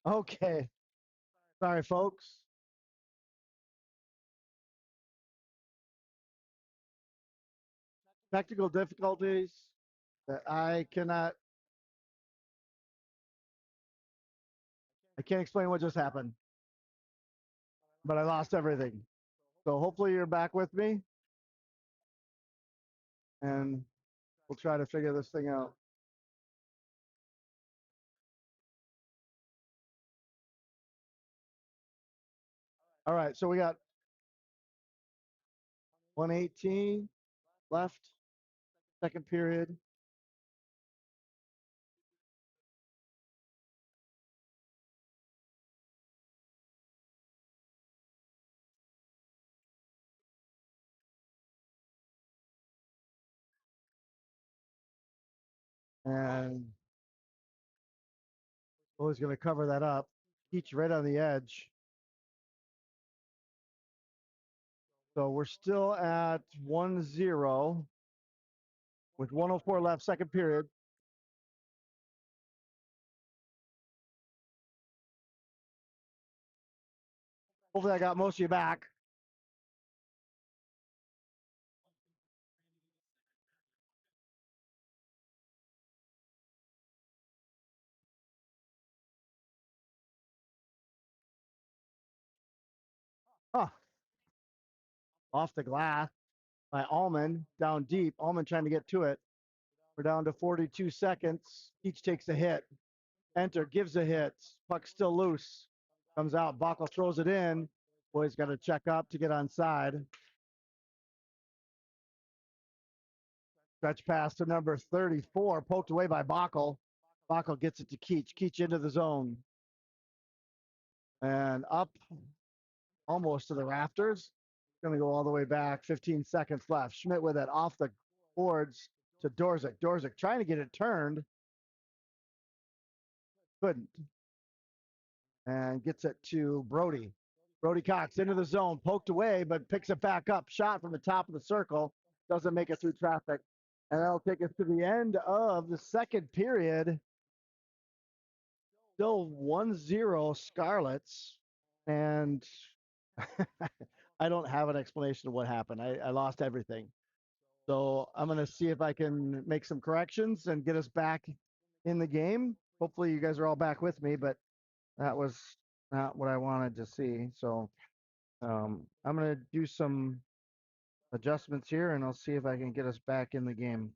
Okay. Sorry, folks. Technical difficulties that I can't explain what just happened, but I lost everything. So hopefully you're back with me and we'll try to figure this thing out. All right. So we got 118 left, second period. And always going to cover that up. Each right on the edge. So we're still at 1-0 with 104 left, second period. Hopefully I got most of you back. Huh. Off the glass by Allman, down deep. Allman trying to get to it. We're down to 42 seconds. Each takes a hit. Enter, gives a hit. Puck still loose. Comes out. Bockel throws it in. Boy's got to check up to get onside. Stretch pass to number 34, poked away by Bockel. Bockel gets it to Keach. Keach into the zone. And up almost to the rafters. Going to go all the way back. 15 seconds left. Schmidt with it off the boards to Dorzik. Dorzik trying to get it turned. Couldn't. And gets it to Brody. Brody Cox into the zone, poked away, but picks it back up. Shot from the top of the circle. Doesn't make it through traffic. And that'll take us to the end of the second period. Still 1-0 Scarlets. And I don't have an explanation of what happened. I lost everything. So I'm going to see if I can make some corrections and get us back in the game. Hopefully you guys are all back with me, but that was not what I wanted to see. So I'm going to do some adjustments here and I'll see if I can get us back in the game.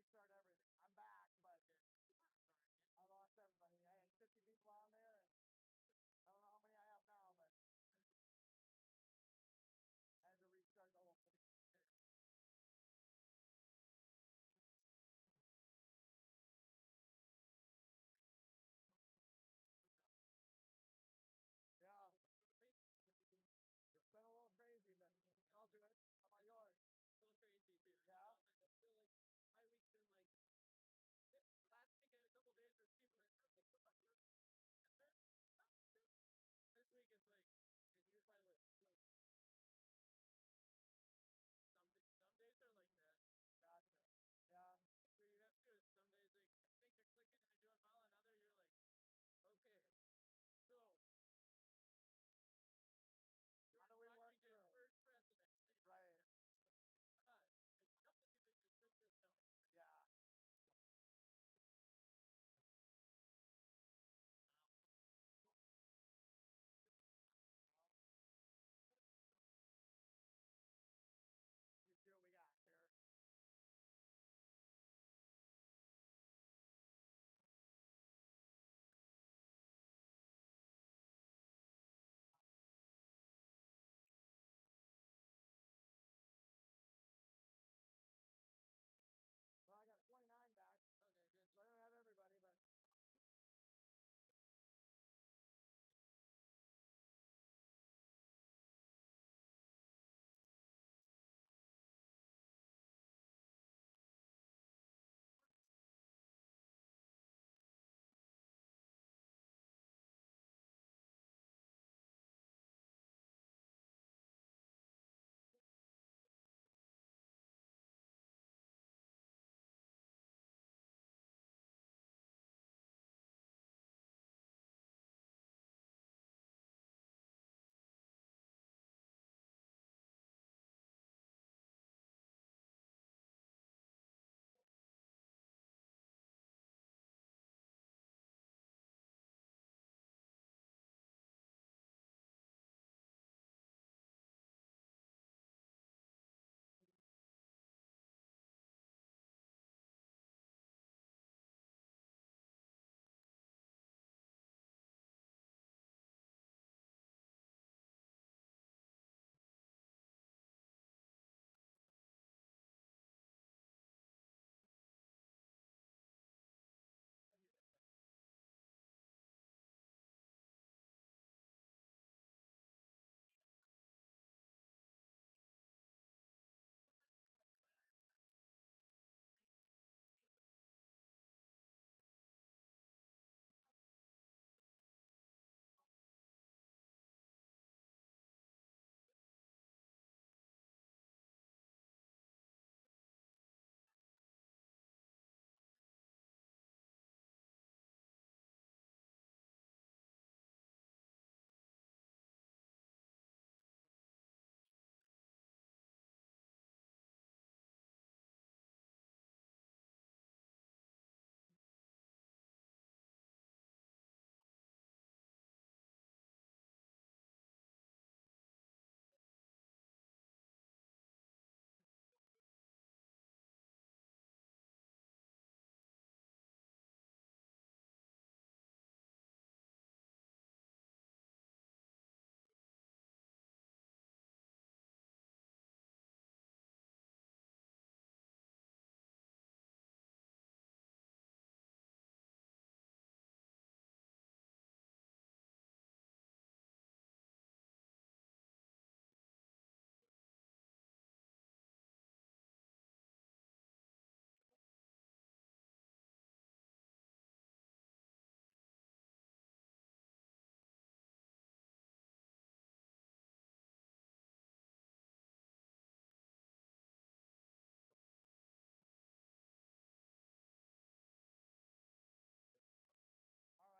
restart everything. I'm back, but I lost everybody. I had 50 people on there, and I don't know how many I have now, but I had to restart the whole thing. Yeah. It's been a little crazy, but I'll do it. How about yours? A little crazy too. Yeah. I feel like my week's been like last week and a couple days there's people that this week it's like here's my list. Some days are like that. Gotcha. Yeah. So you have to some days like I think you're clicking and you're doing well, and other you're like, okay, so how do we work through first president? Right. It's tough to keep it consistent though. Yeah. Let's see what we got here. Well, I got 29 back. Okay, good. So I don't have everybody, but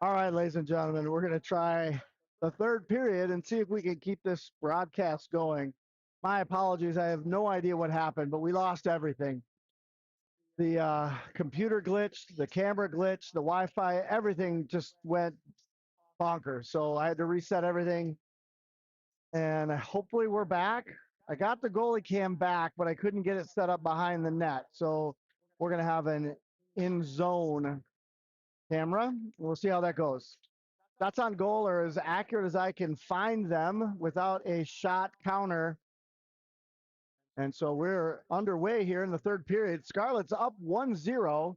all right, ladies and gentlemen, we're going to try the third period and see if we can keep this broadcast going. My apologies. I have no idea what happened, but we lost everything. The computer glitched, the camera glitched, the Wi-Fi, everything just went bonkers. So I had to reset everything, and hopefully we're back. I got the goalie cam back, but I couldn't get it set up behind the net. So we're going to have an in-zone camera. We'll see how that goes. Shots on goal are as accurate as I can find them without a shot counter. And so we're underway here in the third period. Scarlets up 1-0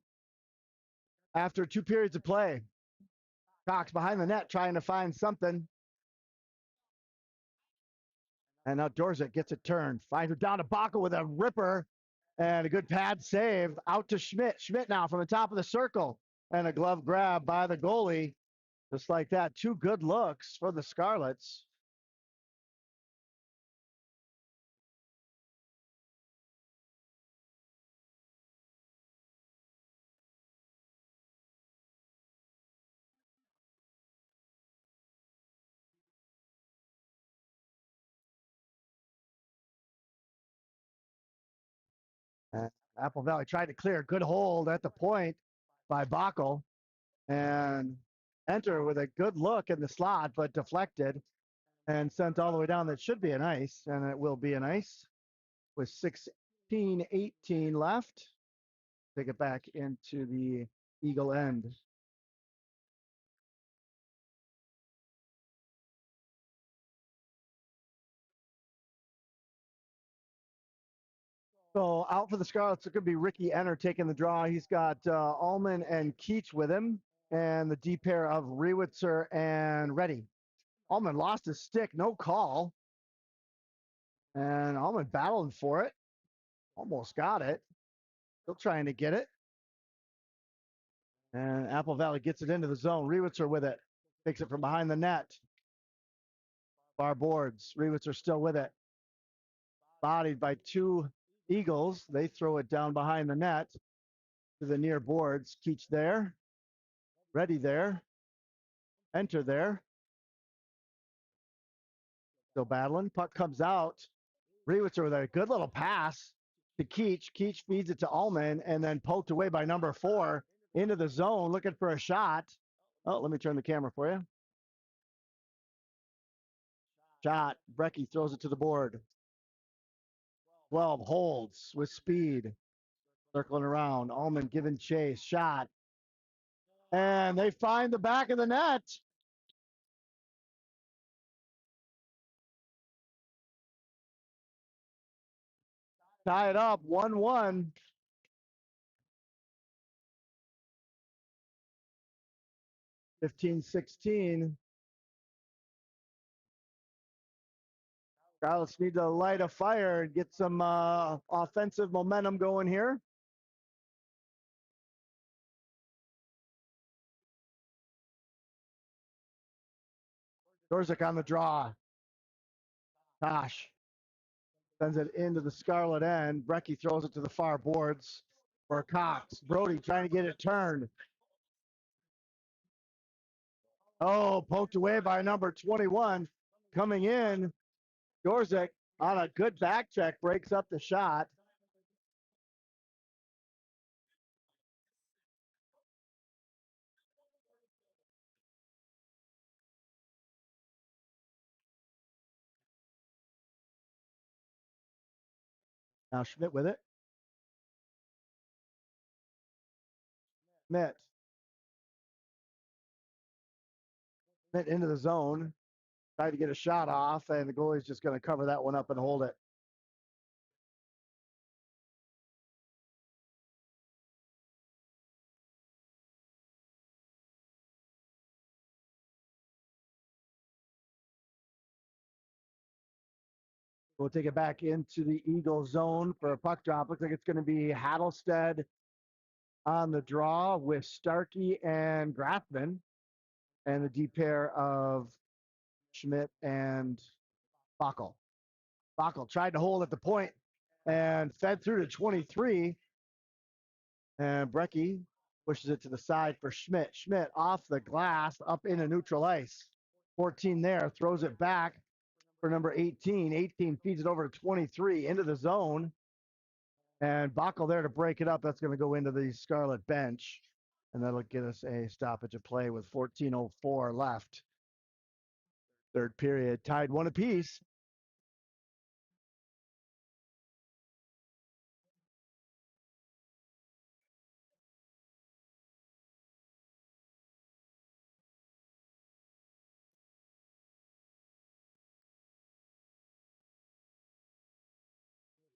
after 2 periods of play. Cox behind the net trying to find something. And now Dorzik gets it turned. Finds it down to Bacco with a ripper. And a good pad save out to Schmidt. Schmidt now from the top of the circle. And a glove grab by the goalie. Just like that. 2 good looks for the Scarlets. Apple Valley tried to clear. Good hold at the point by Bacco. And enter with a good look in the slot, but deflected and sent all the way down. That should be an ice, and it will be an ice with 16:18 left. Take it back into the Eagle end. So out for the Scarlets, it could be Ricky Enner taking the draw. He's got Ullman and Keach with him, and the D pair of Rewitzer and Reddy. Ullman lost his stick, no call. And Ullman battling for it. Almost got it. Still trying to get it. And Apple Valley gets it into the zone. Rewitzer with it. Takes it from behind the net. Far boards. Rewitzer still with it. Bodied by 2 Eagles. They throw it down behind the net to the near boards. Keach there. Ready there. Enter there. Still battling. Puck comes out. Rewitzer with a good little pass to Keach. Keach feeds it to Ullman and then poked away by number 4 into the zone looking for a shot. Oh, let me turn the camera for you. Shot. Brecky throws it to the board. 12 holds with speed. Circling around. Ullman giving chase. Shot. And they find the back of the net. Tie it up 1-1. 15-16. Scarlets need to light a fire and get some offensive momentum going here. Dorzik on the draw. Tosh sends it into the Scarlet end. Brecky throws it to the far boards for Cox. Brody trying to get it turned. Oh, poked away by number 21. Coming in, Dorzik on a good back check breaks up the shot. Now Schmidt with it. Schmidt into the zone. Tried to get a shot off, and the goalie's just going to cover that one up and hold it. We'll take it back into the Eagle zone for a puck drop. Looks like it's going to be Hattlestead on the draw with Starkey and Grathman, and the D pair of Schmidt and Bacco. Bacco tried to hold at the point and fed through to 23. And Brecky pushes it to the side for Schmidt. Schmidt off the glass, up into neutral ice. 14 there, throws it back for number 18. 18 feeds it over to 23 into the zone. And Bacco there to break it up. That's going to go into the Scarlet bench. And that'll get us a stoppage of play with 14:04 left. Third period, tied 1 apiece.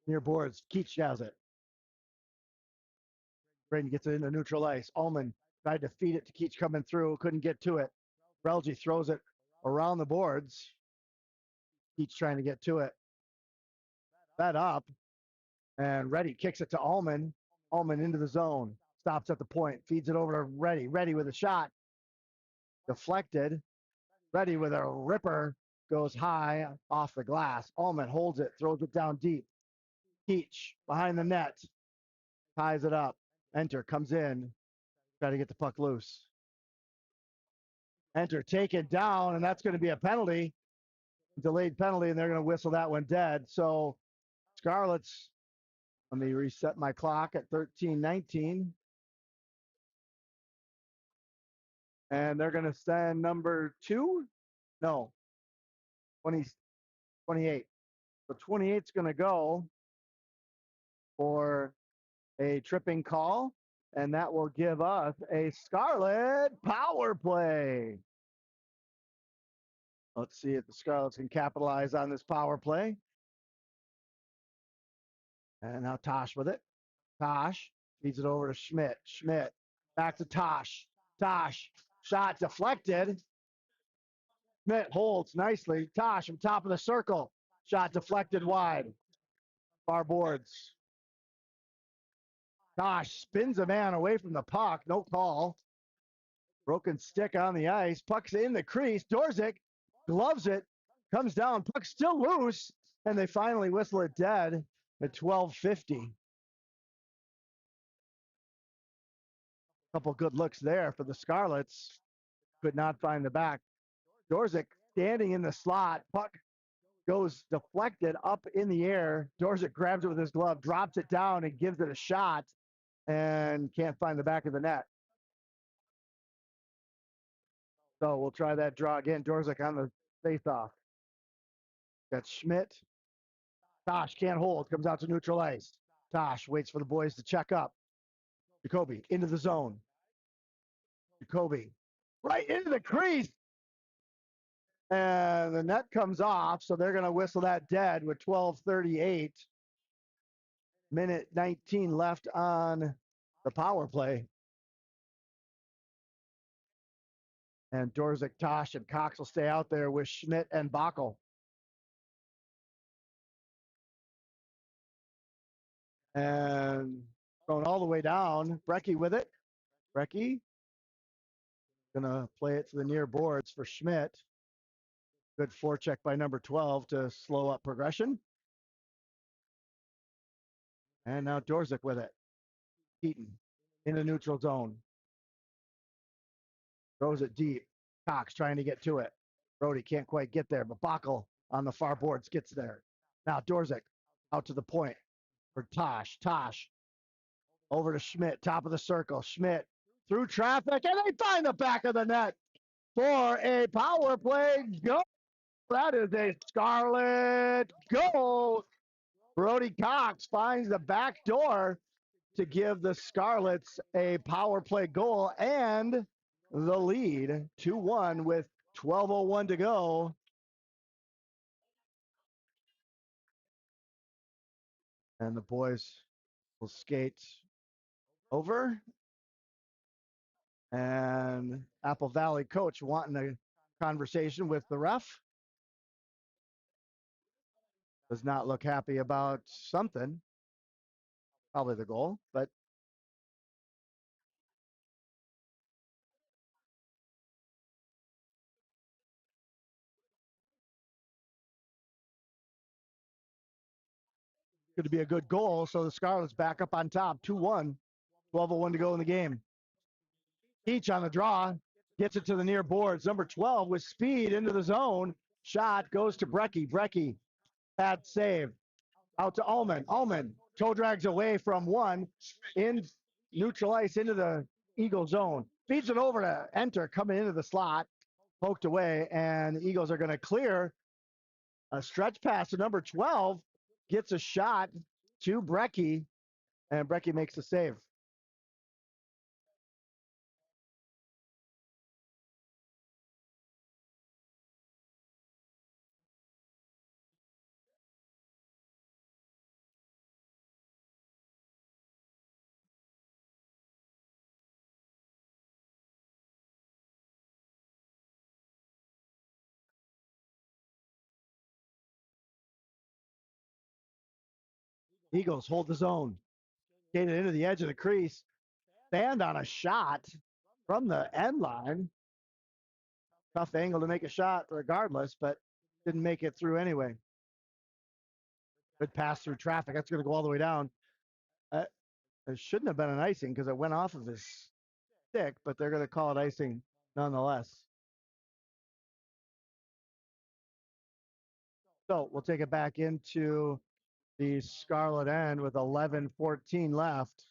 Near boards. Keach has it. Braden gets it into neutral ice. Ullman tried to feed it to Keach coming through. Couldn't get to it. Relgi throws it around the boards. Keach trying to get to it. That up. And Reddy kicks it to Ullman. Ullman into the zone. Stops at the point. Feeds it over to Reddy. Reddy with a shot. Deflected. Reddy with a ripper. Goes high off the glass. Ullman holds it. Throws it down deep. Keach behind the net. Ties it up. Enter comes in. Try to get the puck loose. Enter taken down, and that's going to be a penalty. Delayed penalty, and they're going to whistle that one dead. So Scarlets, let me reset my clock at 13:19. And they're going to send number 28. So 28's going to go for a tripping call, and that will give us a Scarlet power play. Let's see if the Scarlets can capitalize on this power play. And now Tosh with it. Tosh feeds it over to Schmidt. Schmidt back to Tosh. Tosh shot deflected. Schmidt holds nicely. Tosh from top of the circle. Shot deflected wide. Far boards. Tosh spins a man away from the puck. No call. Broken stick on the ice. Puck's in the crease. Dorzik gloves it. Comes down. Puck's still loose. And they finally whistle it dead at 12:50. Couple good looks there for the Scarlets. Could not find the back. Dorzik standing in the slot. Puck goes deflected up in the air. Dorzik grabs it with his glove, drops it down, and gives it a shot, and can't find the back of the net. So we'll try that draw again. Dorzik on the faceoff. Got Schmidt. Tosh can't hold. Comes out to neutral ice. Tosh waits for the boys to check up. Jacoby into the zone. Jacoby right into the crease. And the net comes off, so they're going to whistle that dead with 12:38. Minute 19 left on the power play. And Dorzik, Tosh, and Cox will stay out there with Schmidt and Bockel. And going all the way down, Brecky with it. Brecky gonna play it to the near boards for Schmidt. Good forecheck by number 12 to slow up progression. And now Dorzik with it. Keaton in the neutral zone. Throws it deep. Cox trying to get to it. Brody can't quite get there, but Bockel on the far boards gets there. Now Dorzik out to the point for Tosh. Tosh over to Schmidt, top of the circle. Schmidt through traffic, and they find the back of the net for a power play goal. That is a Scarlet goal. Brody Cox finds the back door to give the Scarlets a power play goal and the lead 2-1 with 12:01 to go. And the boys will skate over. And Apple Valley coach wanting a conversation with the ref. Does not look happy about something. Probably the goal, but going to be a good goal. So the Scarlets back up on top, 2-1, 12:01 to go in the game. Each on the draw, gets it to the near boards. Number 12 with speed into the zone. Shot goes to Brecky. Brecky, bad save. Out to Ullman. Ullman, toe drags away from one. In neutral ice into the Eagle zone. Feeds it over to Enter, coming into the slot. Poked away, and the Eagles are going to clear. A stretch pass to number 12. Gets a shot to Brecky, and Brecky makes the save. Eagles hold the zone. Skated into the edge of the crease. Stand on a shot from the end line. Tough angle to make a shot regardless, but didn't make it through anyway. Good pass through traffic. That's going to go all the way down. It shouldn't have been an icing because it went off of his stick, but they're going to call it icing nonetheless. So we'll take it back into the Scarlet end with 11:14 left.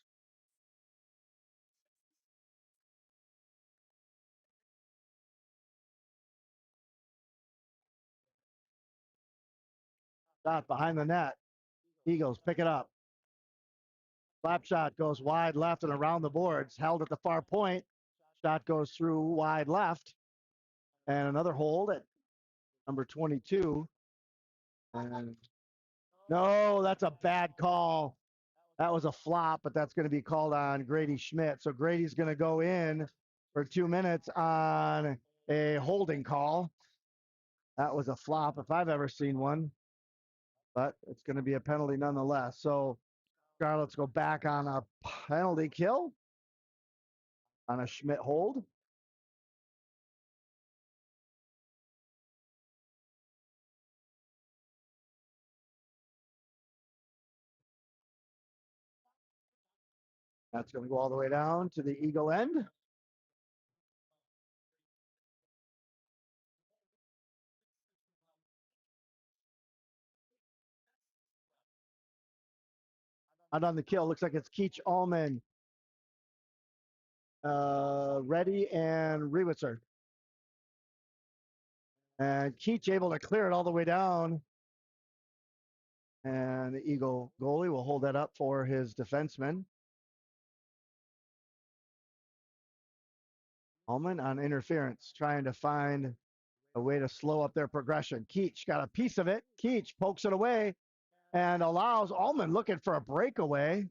Shot behind the net. Eagles pick it up. Slap shot goes wide left and around the boards. Held at the far point. Shot goes through wide left. And another hold at number 22. And no, that's a bad call. That was a flop, but that's going to be called on Grady Schmidt. So Grady's going to go in for 2 minutes on a holding call. That was a flop if I've ever seen one, but it's going to be a penalty nonetheless. So Scarlets go back on a penalty kill on a Schmidt hold. That's going to go all the way down to the Eagle end. Out on the kill, looks like it's Keach, Allman, Reddy, and Rewitzer. And Keach able to clear it all the way down. And the Eagle goalie will hold that up for his defenseman. Allman on interference, trying to find a way to slow up their progression. Keach got a piece of it. Keach pokes it away and allows Allman looking for a breakaway.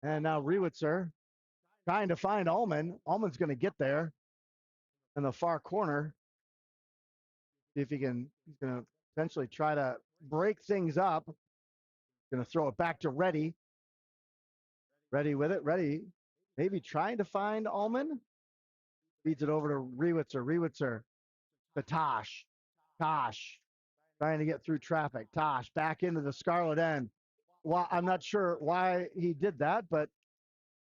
And now Rewitzer trying to find Allman. Allman's going to get there in the far corner. See if he can, he's going to essentially try to break things up. Going to throw it back to Reddy. Reddy with it. Reddy maybe trying to find Allman. Feeds it over to Rewitzer. Rewitzer to Tosh. Tosh trying to get through traffic. Tosh back into the Scarlet end. Well, I'm not sure why he did that, but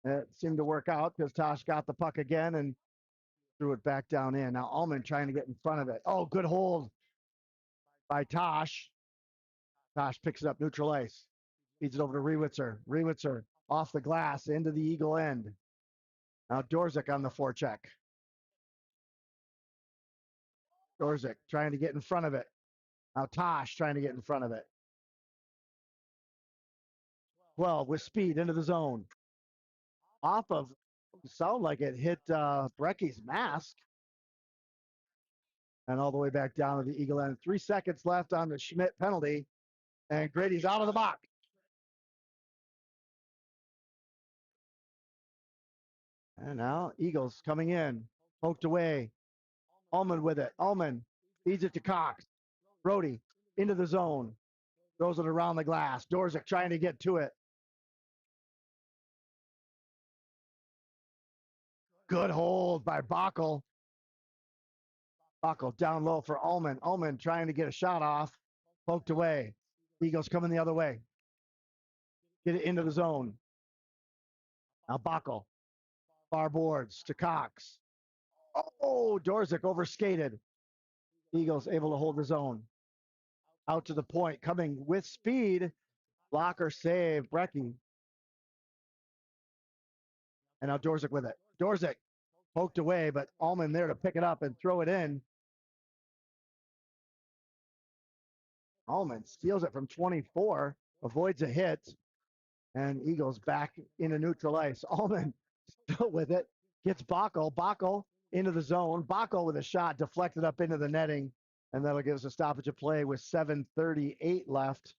it seemed to work out because Tosh got the puck again and threw it back down in. Now Allman trying to get in front of it. Oh, good hold by Tosh. Tosh picks it up neutral ice. Feeds it over to Rewitzer. Rewitzer off the glass into the Eagle end. Now Dorzik on the forecheck. Dorzik trying to get in front of it. Now Tosh trying to get in front of it. 12 with speed into the zone. Off of, sound like it hit Brecky's mask. And all the way back down to the Eagle end. 3 seconds left on the Schmidt penalty. And Grady's out of the box. And now Eagles coming in. Poked away. Allman with it. Allman feeds it to Cox. Brody into the zone. Throws it around the glass. Dorzik trying to get to it. Good hold by Bockel. Bockel down low for Allman. Allman trying to get a shot off. Poked away. Eagles coming the other way. Get it into the zone. Now Bockel. Far boards to Cox. Oh, Dorzik overskated. Eagles able to hold the zone. Out to the point, coming with speed. Blocker save, Brecky. And now Dorzik with it. Dorzik poked away, but Allman there to pick it up and throw it in. Allman steals it from 24, avoids a hit, and Eagles back into neutral ice. Allman still with it, gets Bockel. Bockel into the zone. Bockel with a shot deflected up into the netting, and that'll give us a stoppage of play with 7:38 left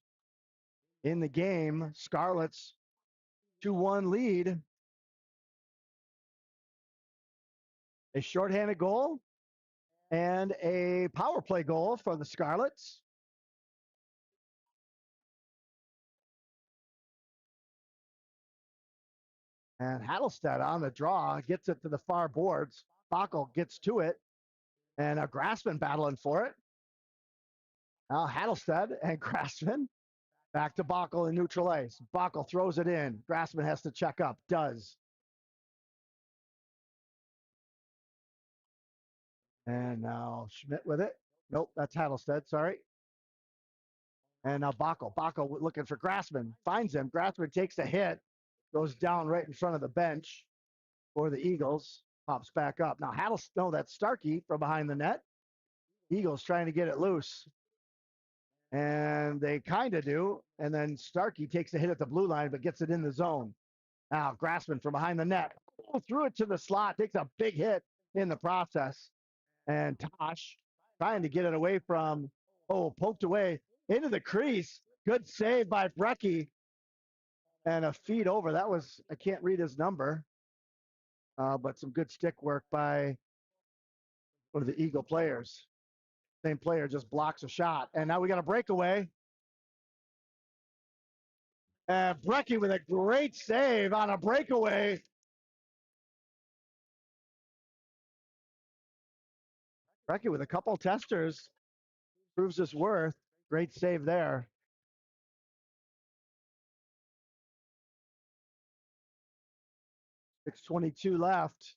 in the game. Scarlets 2-1 lead. A shorthanded goal and a power play goal for the Scarlets. And Hattelstead on the draw gets it to the far boards. Bockel gets to it, and a Grassman battling for it. Now Hattelstead and Grassman back to Bockel in neutral ice. Bockel throws it in. Grassman has to check up. Does. And now Schmidt with it. Nope, that's Hattelstead. Sorry. And now Bockel. Bockel looking for Grassman. Finds him. Grassman takes a hit. Goes down right in front of the bench for the Eagles. Pops back up. Now Hattelstead. No, that's Starkey from behind the net. Eagles trying to get it loose. And they kind of do. And then Starkey takes a hit at the blue line, but gets it in the zone. Now Grassman from behind the net. Threw it to the slot. Takes a big hit in the process. And Tosh trying to get it away from, poked away into the crease. Good save by Brecky. And a feed over. That was, I can't read his number, but some good stick work by one of the Eagle players. Same player just blocks a shot. And now we got a breakaway. And Brecky with a great save on a breakaway. Brecky with a couple testers. Proves his worth. Great save there. .622 left.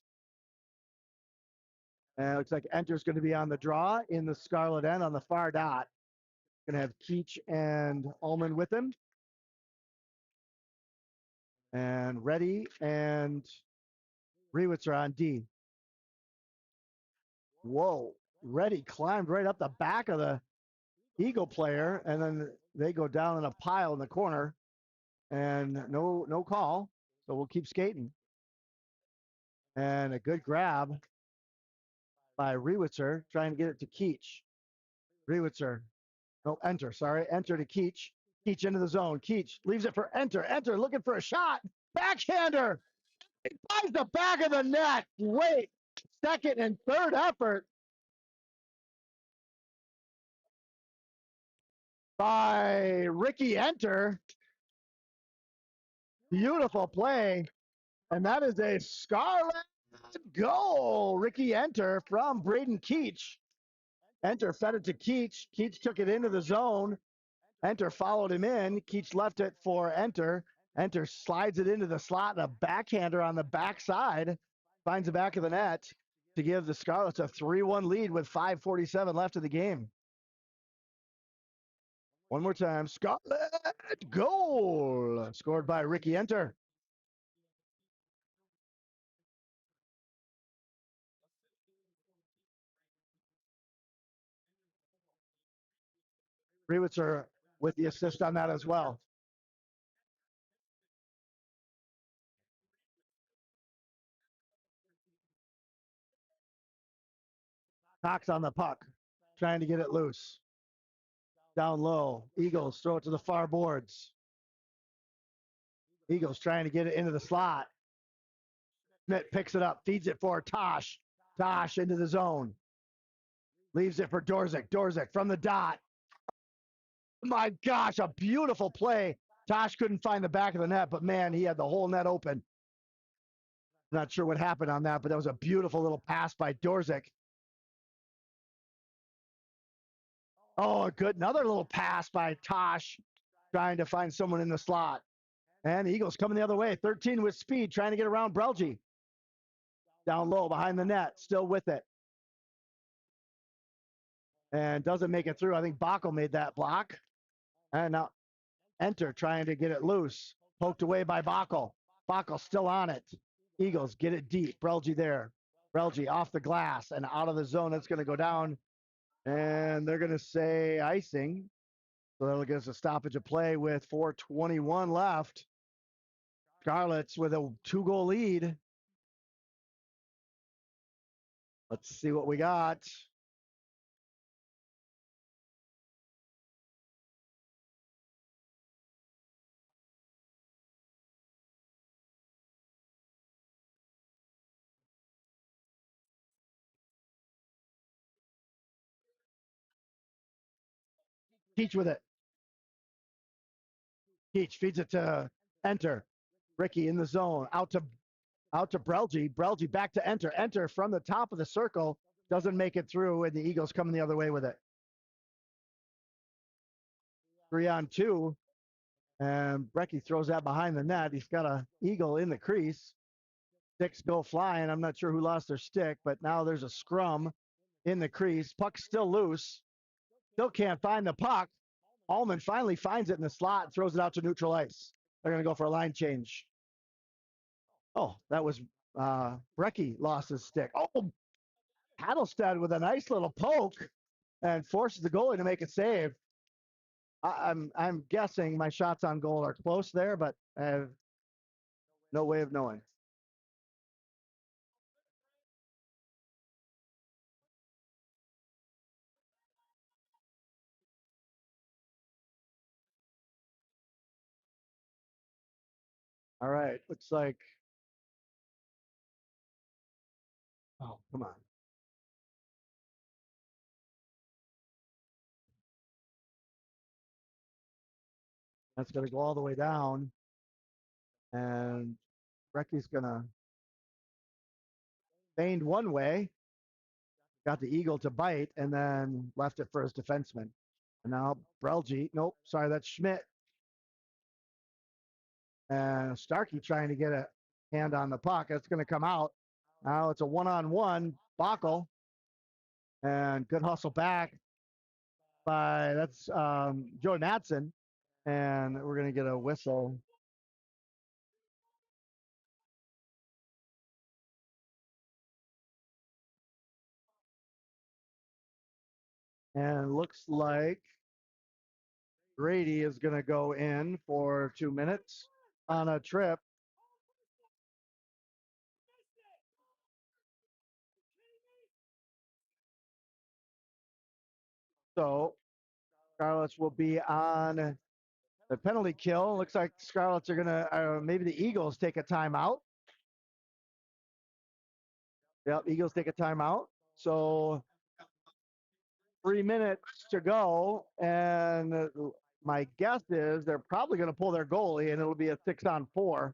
And it looks like Enter's going to be on the draw in the Scarlet end on the far dot. Going to have Keach and Ullman with him. And Reddy and Rewitzer on D. Whoa. Reddy climbed right up the back of the Eagle player, and then they go down in a pile in the corner. And no call. So we'll keep skating. And a good grab by Rewitzer, trying to get it to Keach. Rewitzer. No, Enter to Keach. Keach into the zone. Keach leaves it for Enter. Enter looking for a shot. Backhander. He finds the back of the net. Great second and third effort by Ricky Enter. Beautiful play. And that is a Scarlet goal. Ricky Enter from Braden Keach. Enter fed it to Keach. Keach took it into the zone. Enter followed him in. Keach left it for Enter. Enter slides it into the slot, and a backhander on the backside finds the back of the net to give the Scarlets a 3-1 lead with 5:47 left of the game. One more time. Scarlet goal scored by Ricky Enter. Rewitzer with the assist on that as well. Cox on the puck, trying to get it loose. Down low. Eagles throw it to the far boards. Eagles trying to get it into the slot. Schmidt picks it up, feeds it for Tosh. Tosh into the zone. Leaves it for Dorzik. Dorzik from the dot. My gosh, a beautiful play. Tosh couldn't find the back of the net, but man, he had the whole net open. Not sure what happened on that, but that was a beautiful little pass by Dorzik. Oh, a good, another little pass by Tosh, trying to find someone in the slot. And the Eagles coming the other way, 13 with speed, trying to get around Brelgy. Down low, behind the net, still with it. And doesn't make it through. I think Bockel made that block. And now Enter trying to get it loose. Poked away by Bockel. Bockel still on it. Eagles get it deep. Brelgy there. Brelgy off the glass and out of the zone. It's going to go down. And they're going to say icing. So that'll give us a stoppage of play with 4:21 left. Scarlets with a 2-goal lead. Let's see what we got. Keach with it. Keach feeds it to Enter. Ricky in the zone. Out to Out to Brelgy. Brelgy back to enter. Enter from the top of the circle. Doesn't make it through, and the Eagles coming the other way with it. 3-on-2. And Brecky throws that behind the net. He's got a Eagle in the crease. Sticks go flying. I'm not sure who lost their stick, but now there's a scrum in the crease. Puck's still loose. Still can't find the puck. Allman finally finds it in the slot and throws it out to neutral ice. They're going to go for a line change. Oh, that was Brecky lost his stick. Oh, Paddlestad with a nice little poke and forces the goalie to make a save. I'm guessing my shots on goal are close there, but I have no way of knowing. All right, looks like. Oh, come on. That's going to go all the way down. And Brecky's going to feigned one way, got the Eagle to bite, and then left it for his defenseman. And now Brelgy, nope, sorry, that's Schmidt. And Starkey trying to get a hand on the puck. It's going to come out. Now it's a one-on-one. Bockel. And good hustle back by, that's Joe Natson. And we're going to get a whistle. And looks like Grady is going to go in for 2 minutes on a trip. So Scarlets will be on the penalty kill. Looks like Scarlets are going to, maybe the Eagles take a timeout. Yep, Eagles take a timeout. So 3 minutes to go. And my guess is they're probably going to pull their goalie and it'll be a 6-on-4.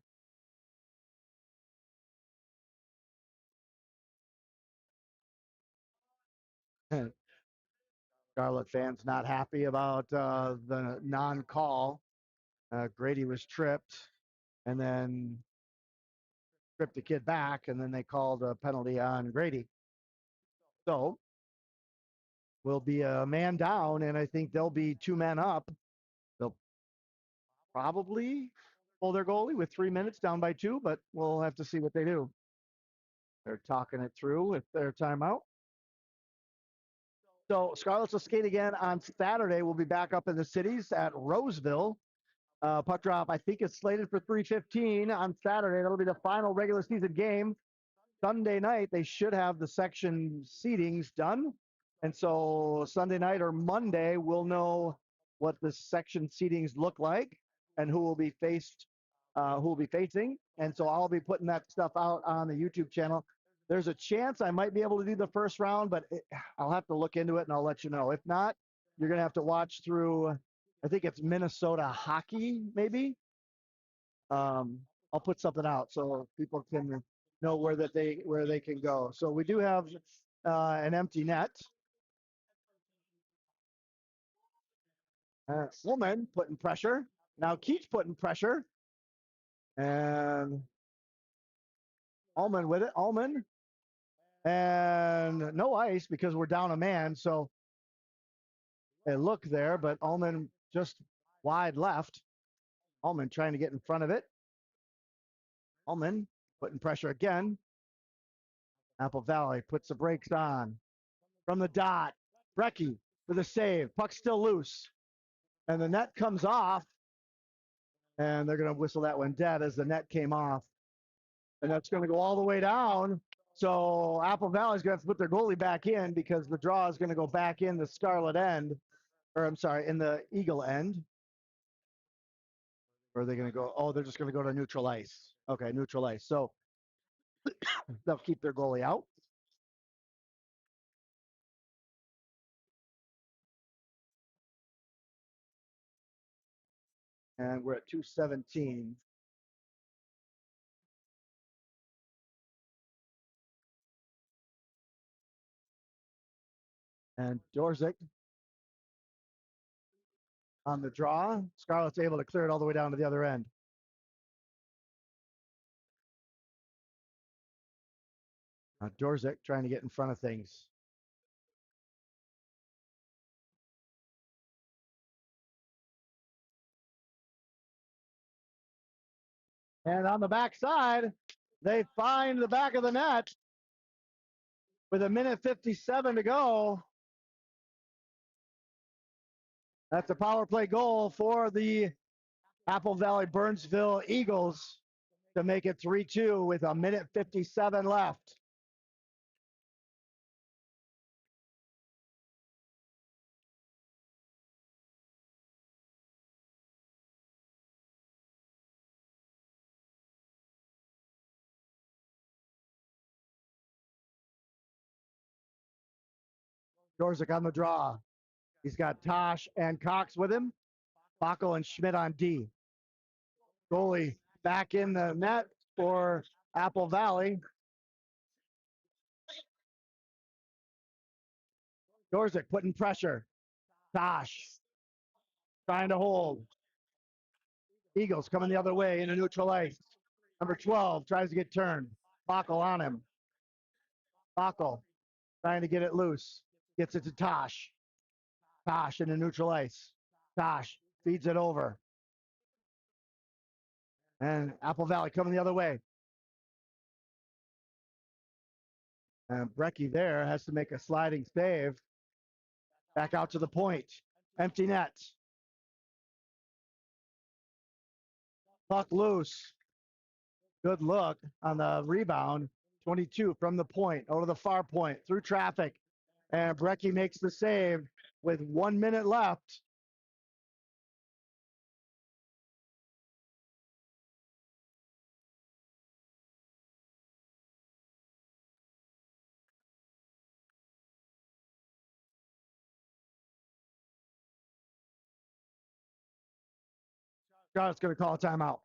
Scarlet fans not happy about the non-call. Grady was tripped and then tripped the kid back, and then they called a penalty on Grady. So will be a man down, and I think they'll be 2 men up. They'll probably pull their goalie with 3 minutes down by 2, but we'll have to see what they do. They're talking it through with their timeout. So Scarlets will skate again on Saturday. We'll be back up in the cities at Roseville. Puck drop, I think, is slated for 3:15 on Saturday. That'll be the final regular season game. Sunday night, they should have the section seatings done. And so Sunday night or Monday, we'll know what the section seatings look like and who will be facing. And so I'll be putting that stuff out on the YouTube channel. There's a chance I might be able to do the first round, but I'll have to look into it and I'll let you know. If not, you're going to have to watch through, I think it's Minnesota hockey, maybe. I'll put something out so people can know where they can go. So we do have an empty net. Woman putting pressure. Now Keats putting pressure. And Allman with it. Allman. And no ice because we're down a man. So a look there, but Allman just wide left. Allman trying to get in front of it. Allman putting pressure again. Apple Valley puts the brakes on. From the dot. Brecky for the save. Puck's still loose. And the net comes off. And they're going to whistle that one dead as the net came off. And that's going to go all the way down. So Apple Valley's going to have to put their goalie back in because the draw is going to go back in the Scarlet end. Or I'm sorry, in the Eagle end. Or are they going to go? Oh, they're just going to go to neutral ice. Okay, neutral ice. So they'll keep their goalie out. And we're at 2:17. And Dorzik on the draw. Scarlet's able to clear it all the way down to the other end. Dorzik trying to get in front of things. And on the backside, they find the back of the net with 1:57 to go. That's a power play goal for the Apple Valley-Burnsville Eagles to make it 3-2 with 1:57 left. Dorzik on the draw. He's got Tosh and Cox with him. Bacco and Schmidt on D. Goalie back in the net for Apple Valley. Dorzik putting pressure. Tosh trying to hold. Eagles coming the other way into neutral ice. Number 12 tries to get turned. Bacco on him. Bacco trying to get it loose. Gets it to Tosh. Tosh into neutral ice. Tosh feeds it over. And Apple Valley coming the other way. And Brecky there has to make a sliding save. Back out to the point. Empty net. Puck loose. Good look on the rebound. 22 from the point, over the far point, through traffic. And Brecky makes the save with 1 minute left. Scarlet's going to call a timeout.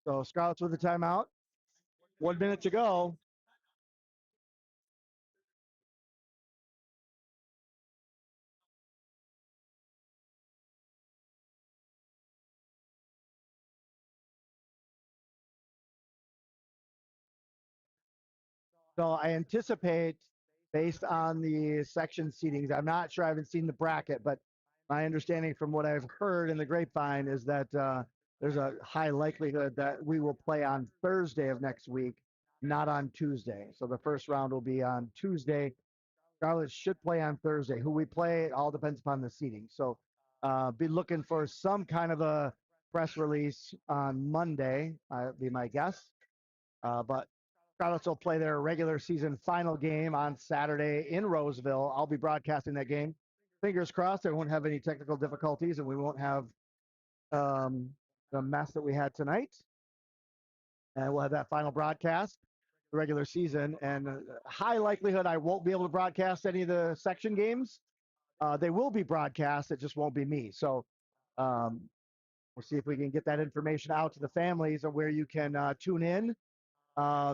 So Scarlet's with a timeout. 1 minute to go. So I anticipate, based on the section seatings, I'm not sure, I haven't seen the bracket, but my understanding from what I've heard in the grapevine is that there's a high likelihood that we will play on Thursday of next week, not on Tuesday. So the first round will be on Tuesday. Scarlets should play on Thursday. Who we play, it all depends upon the seating. So be looking for some kind of a press release on Monday, be my guess. But Scarlets will play their regular season final game on Saturday in Roseville. I'll be broadcasting that game. Fingers crossed they won't have any technical difficulties and we won't have the mess that we had tonight. And we'll have that final broadcast, the regular season. And high likelihood I won't be able to broadcast any of the section games. They will be broadcast. It just won't be me. So we'll see if we can get that information out to the families of where you can tune in.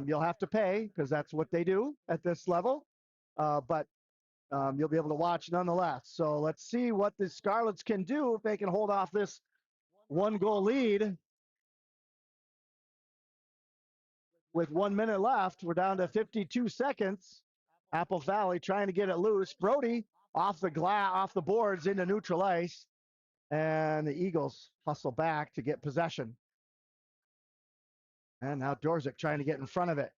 You'll have to pay because that's what they do at this level, but you'll be able to watch nonetheless. So let's see what the Scarlets can do if they can hold off this 1-goal lead. With 1 minute left, we're down to 52 seconds. Apple Valley trying to get it loose. Brody off the boards into neutral ice, and the Eagles hustle back to get possession. And now Dorzik trying to get in front of it.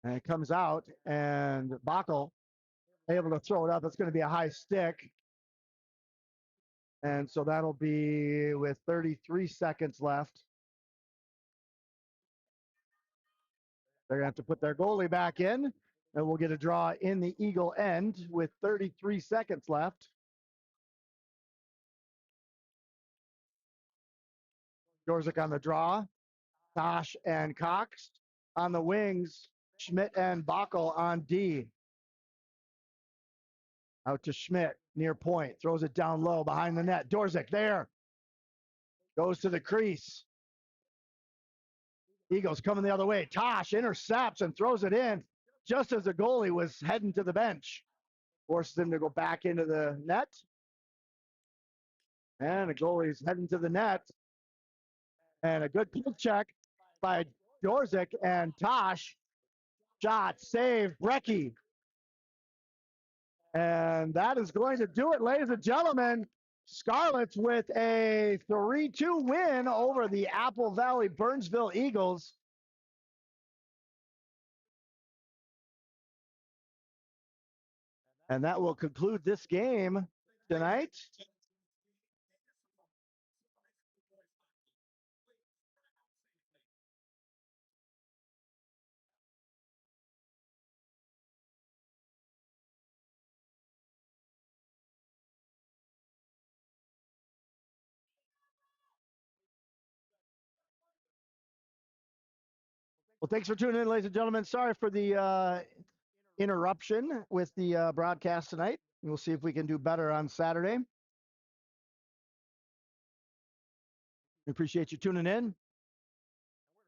And it comes out, and Bacco able to throw it up. It's going to be a high stick. And so that'll be with 33 seconds left. They're going to have to put their goalie back in, and we'll get a draw in the Eagle end with 33 seconds left. Dorzik on the draw. Tosh and Cox on the wings. Schmidt and Bacco on D. Out to Schmidt, near point. Throws it down low behind the net. Dorzik there. Goes to the crease. Eagles coming the other way. Tosh intercepts and throws it in just as the goalie was heading to the bench. Forces him to go back into the net. And the goalie's heading to the net. And a good pull check by Dorzik and Tosh. Shot, save, Brecky. And that is going to do it, ladies and gentlemen. Scarlets with a 3-2 win over the Apple Valley-Burnsville Eagles. And that will conclude this game tonight. Well, thanks for tuning in, ladies and gentlemen. Sorry for the interruption with the broadcast tonight. We'll see if we can do better on Saturday. We appreciate you tuning in.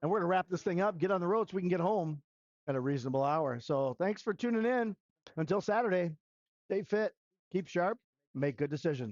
And we're going to wrap this thing up, get on the road so we can get home at a reasonable hour. So thanks for tuning in. Until Saturday, stay fit, keep sharp, make good decisions.